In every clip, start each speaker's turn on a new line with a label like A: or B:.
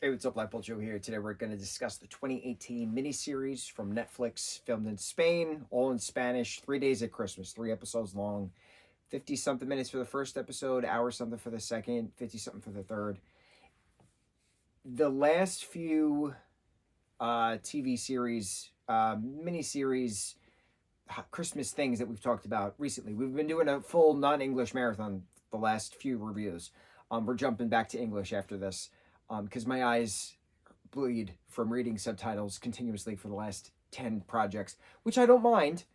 A: Hey, what's up, lightboltjoe here. Today we're going to discuss the 2018 miniseries from Netflix, filmed in Spain, all in Spanish, 3 days at Christmas, 3 episodes long, 50-something minutes for the first episode, hour something for the second, 50-something for the third. The last few TV series, miniseries, Christmas things that we've talked about recently, we've been doing a full non-English marathon the last few reviews. We're jumping back to English after this because my eyes bleed from reading subtitles continuously for the last 10 projects, which I don't mind,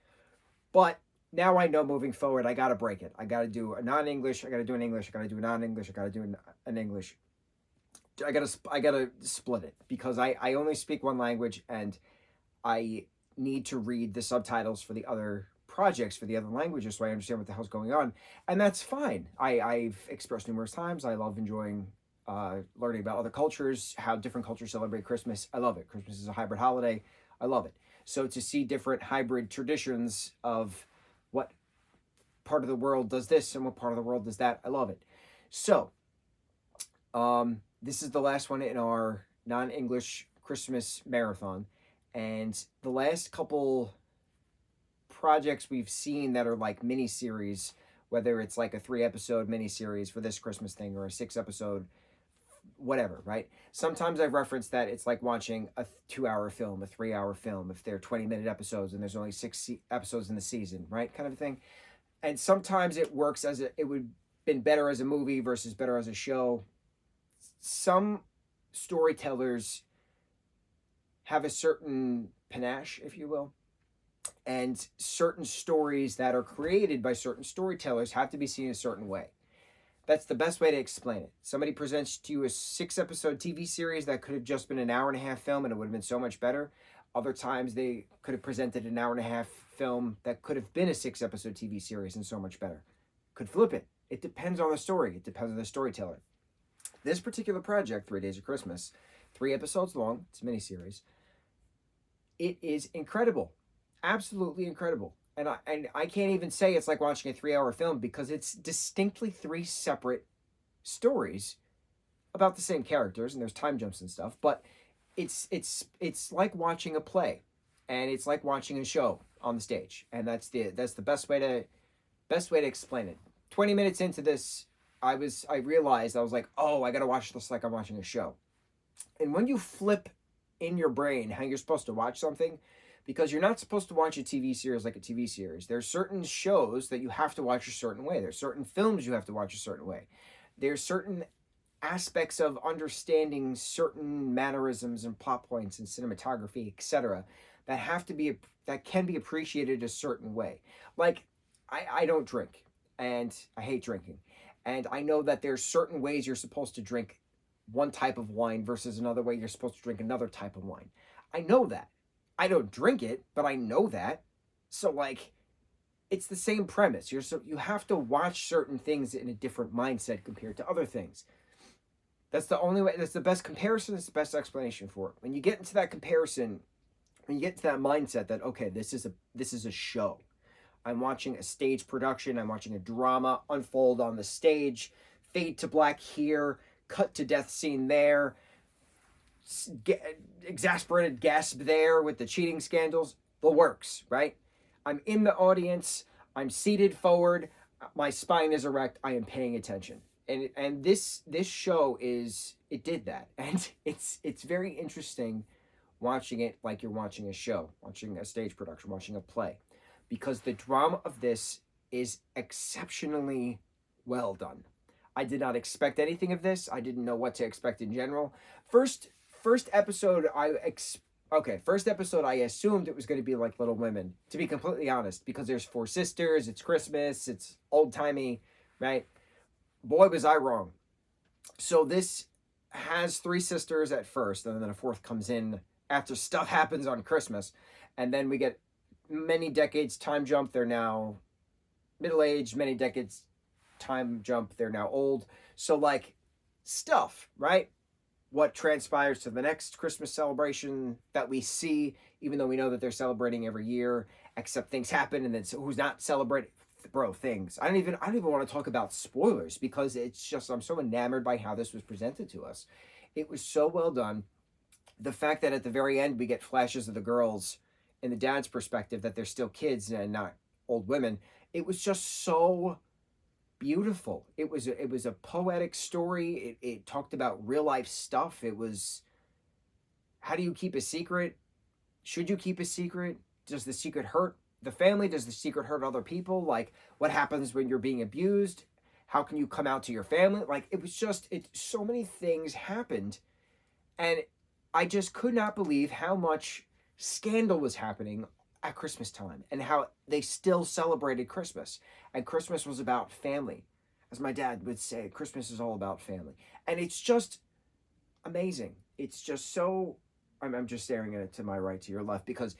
A: but now I know moving forward, I got to break it. I got to do a non-English, I got to do an English, I got to do a non-English, I got to do an English. I gotta split it because I only speak one language and I need to read the subtitles for the other projects for the other languages so I understand what the hell's going on, and that's fine. I've expressed numerous times I love enjoying learning about other cultures, how different cultures celebrate Christmas. I love it. Christmas is a hybrid holiday. I love it. So to see different hybrid traditions of what part of the world does this and what part of the world does that, I love it. So this is the last one in our non-English Christmas marathon, and the last couple projects we've seen that are like mini series, whether it's like a 3-episode mini series for this Christmas thing or a 6-episode whatever, right? Sometimes I've referenced that it's like watching a 2-hour film, a 3-hour film, if they're 20-minute episodes and there's only 6 episodes in the season, right? Kind of a thing. And sometimes it works it would been better as a movie versus better as a show. Some storytellers have a certain panache, if you will, and certain stories that are created by certain storytellers have to be seen a certain way. That's the best way to explain it. Somebody presents to you a 6-episode TV series that could have just been an hour-and-a-half film and it would have been so much better. Other times they could have presented an hour-and-a-half film that could have been a 6-episode TV series and so much better. Could flip it. It depends on the story. It depends on the storyteller. This particular project, 3 Days of Christmas, 3 episodes long, it's a miniseries. It is incredible. Absolutely incredible. And I can't even say it's like watching a 3-hour film because it's distinctly 3 separate stories about the same characters, and there's time jumps and stuff, but it's like watching a play, and it's like watching a show on the stage, and that's the best way to explain it. 20 minutes into this, I realized I was like, oh, I gotta watch this like I'm watching a show. And when you flip in your brain how you're supposed to watch something, because you're not supposed to watch a TV series like a TV series. There's certain shows that you have to watch a certain way. There's certain films you have to watch a certain way. There's certain aspects of understanding certain mannerisms and plot points and cinematography, etc., that can be appreciated a certain way. Like, I don't drink, and I hate drinking. And I know that there's certain ways you're supposed to drink one type of wine versus another way you're supposed to drink another type of wine. I know that. I don't drink it, but I know that. So, like, it's the same premise. You have to watch certain things in a different mindset compared to other things. That's the only way. That's the best comparison. It's the best explanation for it. When you get into that comparison, when you get to that mindset that, okay, this is a show. I'm watching a stage production. I'm watching a drama unfold on the stage. Fade to black here. Cut to death scene there. Exasperated gasp there with the cheating scandals. The works, right? I'm in the audience. I'm seated forward. My spine is erect. I am paying attention. And this show it did that. And it's very interesting watching it like you're watching a show, watching a stage production, watching a play, because the drama of this is exceptionally well done. I did not expect anything of this. I didn't know what to expect in general. First episode, I assumed it was going to be like Little Women, to be completely honest, because there's 4 sisters, it's Christmas, it's old-timey, right? Boy, was I wrong. So this has 3 sisters at first, and then a 4th comes in after stuff happens on Christmas, and then we get many decades time jump. They're now middle-aged, many decades time jump, they're now old. So, like, stuff, right? What transpires to the next Christmas celebration that we see, even though we know that they're celebrating every year, except things happen, and then who's not celebrating? Bro, things. I don't even want to talk about spoilers because it's just, I'm so enamored by how this was presented to us. It was so well done. The fact that at the very end we get flashes of the girls in the dad's perspective, that they're still kids and not old women. It was just so beautiful. It was a poetic story. It talked about real life stuff. It was, how do you keep a secret? Should you keep a secret? Does the secret hurt the family? Does the secret hurt other people? Like, what happens when you're being abused? How can you come out to your family? Like, it was just, so many things happened. And I just could not believe how much scandal was happening at Christmas time, and how they still celebrated Christmas. And Christmas was about family. As my dad would say, Christmas is all about family. And it's just amazing. It's just so, I'm just staring at it to my right, to your left, because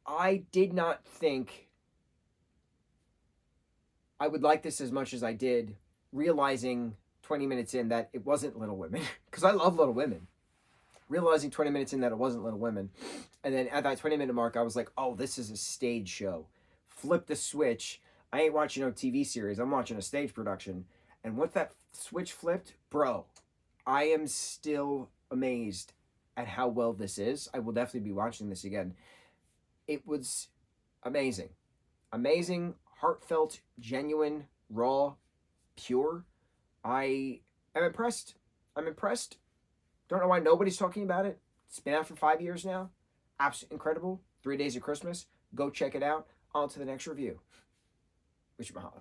A: I did not think I would like this as much as I did, realizing 20 minutes in that it wasn't Little Women, because I love Little Women. Realizing 20 minutes in that it wasn't Little Women. And then at that 20-minute mark, I was like, oh, this is a stage show. Flip the switch. I ain't watching no TV series. I'm watching a stage production. And once that switch flipped, bro, I am still amazed at how well this is. I will definitely be watching this again. It was amazing. Amazing, heartfelt, genuine, raw, pure. I am impressed. I'm impressed. Don't know why nobody's talking about it. It's been out for 5 years now. Absolutely incredible. 3 Days of Christmas. Go check it out. On to the next review. Mucho mahalo.